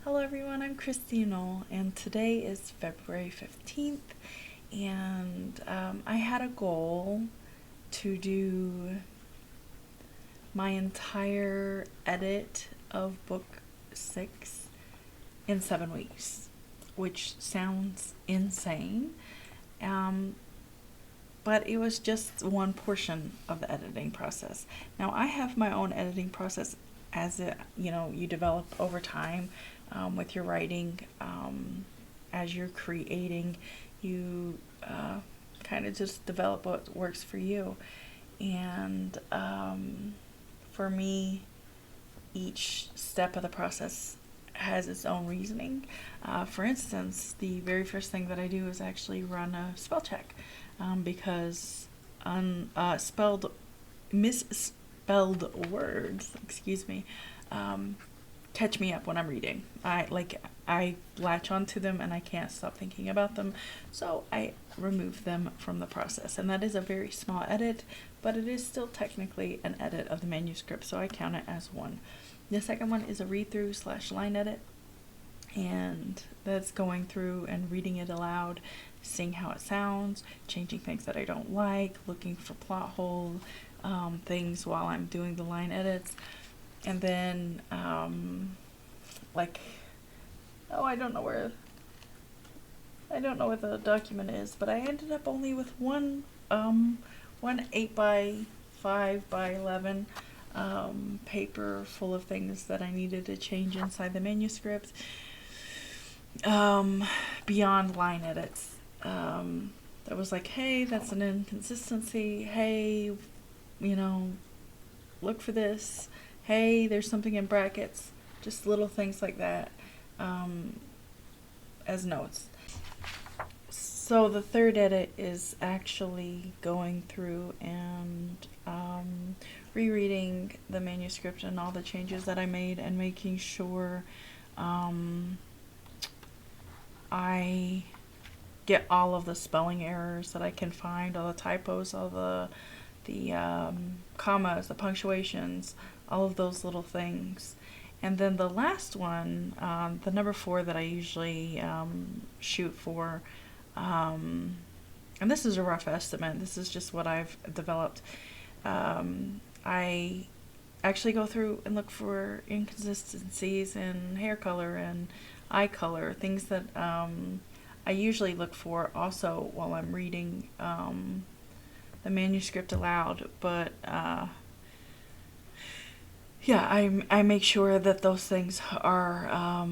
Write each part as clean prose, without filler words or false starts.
Hello everyone, I'm Christine, and today is February 15th, and I had a goal to do my entire edit of book 6 in 7 weeks, which sounds insane, um, but it was just one portion of the editing process. Now, I have my own editing process as you develop over time with your writing. As you're creating, you kind of just develop what works for you. And for me, each step of the process has its own reasoning. For instance, the very first thing that I do is actually run a spell check because spelled misspelled words, excuse me, catch me up when I'm reading. I latch onto them and I can't stop thinking about them, so I remove them from the process. And that is a very small edit, but it is still technically an edit of the manuscript, so I count it as one. The second one is a read through / line edit, and that's going through and reading it aloud, seeing how it sounds, changing things that I don't like, looking for plot hole things while I'm doing the line edits. And then like oh, I don't know where the document is, but I ended up only with one 8 by 5 by 11 paper full of things that I needed to change inside the manuscript, beyond line edits. That was like, hey, that's an inconsistency. Hey, look for this. Hey, there's something in brackets. Just little things like that as notes. So the third edit is actually going through and rereading the manuscript and all the changes that I made and making sure I get all of the spelling errors that I can find, all the typos, all the commas, the punctuations, all of those little things. And then the last one, the number 4 that I usually shoot for, and this is a rough estimate, this is just what I've developed. I actually go through and look for inconsistencies in hair color and eye color, things that I usually look for also while I'm reading the manuscript aloud, but I make sure that those things are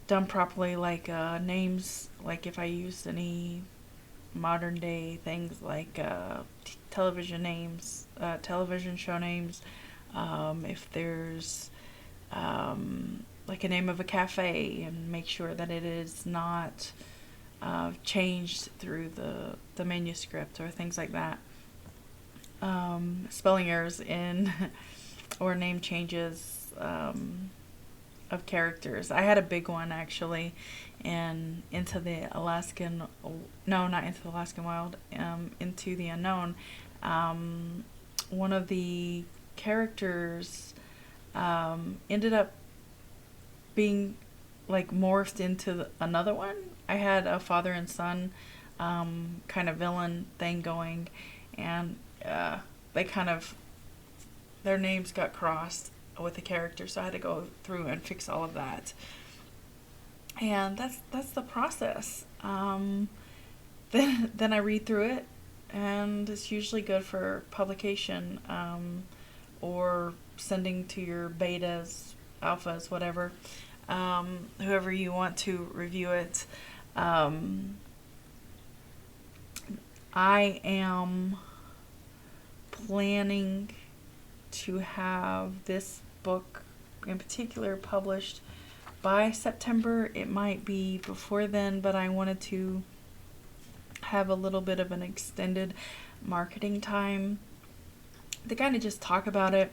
done properly, like names, like if I use any modern day things like television names, television show names, if there's like a name of a cafe, and make sure that it is not changed through the manuscript or things like that. Spelling errors in or name changes of characters. I had a big one actually, and Into the Alaskan, no, not Into the Alaskan Wild, Into the Unknown. One of the characters ended up being like morphed into another one. I had a father and son kind of villain thing going, and they kind of, their names got crossed with the character, so I had to go through and fix all of that. And that's the process. Then I read through it, and it's usually good for publication or sending to your betas, alphas, whatever, whoever you want to review it. I am planning to have this book in particular published by September. It might be before then, but I wanted to have a little bit of an extended marketing time to kind of just talk about it,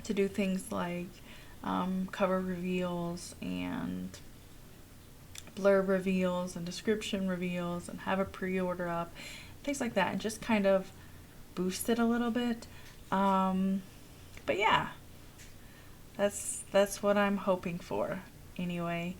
to do things like cover reveals and blurb reveals and description reveals and have a pre-order up, things like that, and just kind of boost it a little bit. But yeah, that's what I'm hoping for anyway.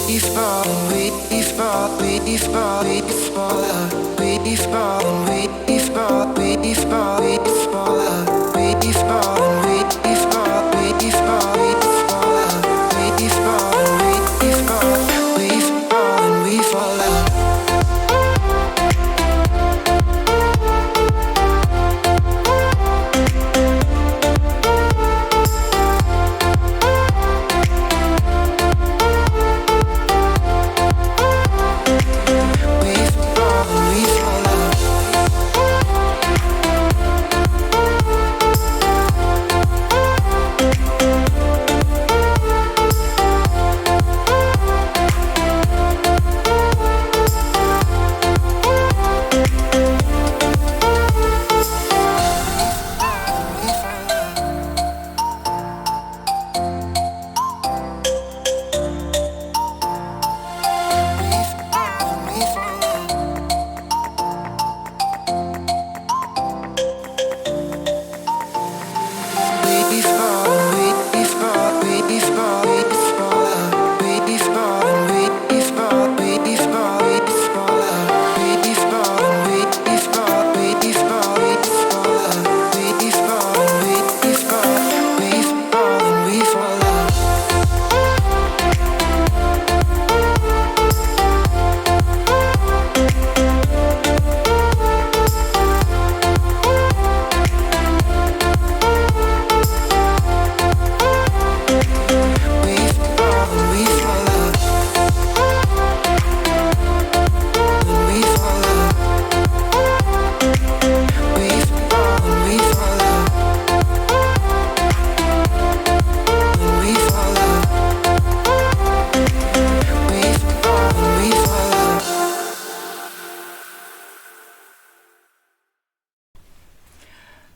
We fall, we fall, we fall, we fall, we fall, we fall, we fall, we fall, we fall, we fall, we fall, we fall, we fall, we fall.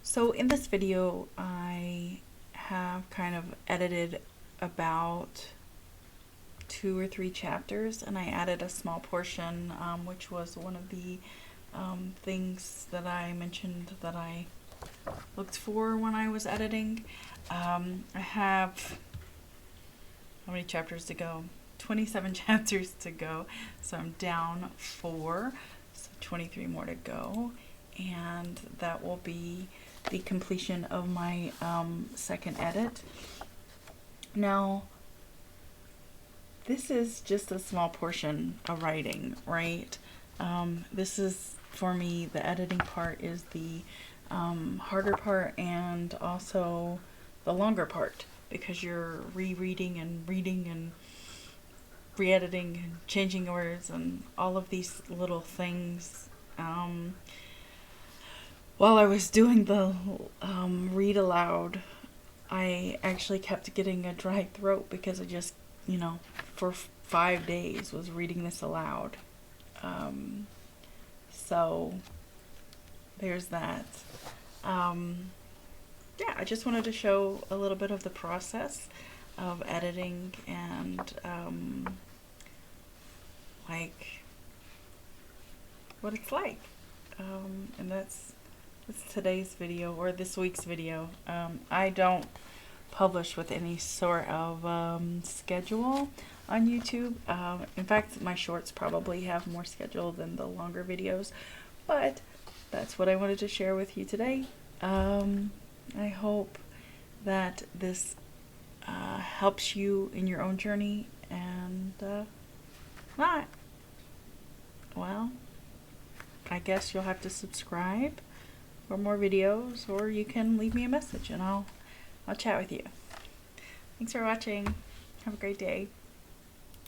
So in this video, I have kind of edited about 2 or 3 chapters, and I added a small portion, which was one of the things that I mentioned that I looked for when I was editing. I have, how many chapters to go? 27 chapters to go, so I'm down 4, so 23 more to go, and that will be the completion of my second edit. Now, this is just a small portion of writing, right? This is, for me, the editing part is the harder part, and also the longer part, because you're rereading and reading and re-editing and changing words and all of these little things. While I was doing the read aloud, I actually kept getting a dry throat because I just, for 5 days was reading this aloud. So there's that. Yeah, I just wanted to show a little bit of the process of editing and like what it's like. And that's today's video, or this week's video. I don't publish with any sort of schedule on YouTube. In fact, my shorts probably have more schedule than the longer videos, but that's what I wanted to share with you today. I hope that this helps you in your own journey, and not, well, I guess you'll have to subscribe for more videos, or you can leave me a message and I'll chat with you. Thanks for watching. Have a great day.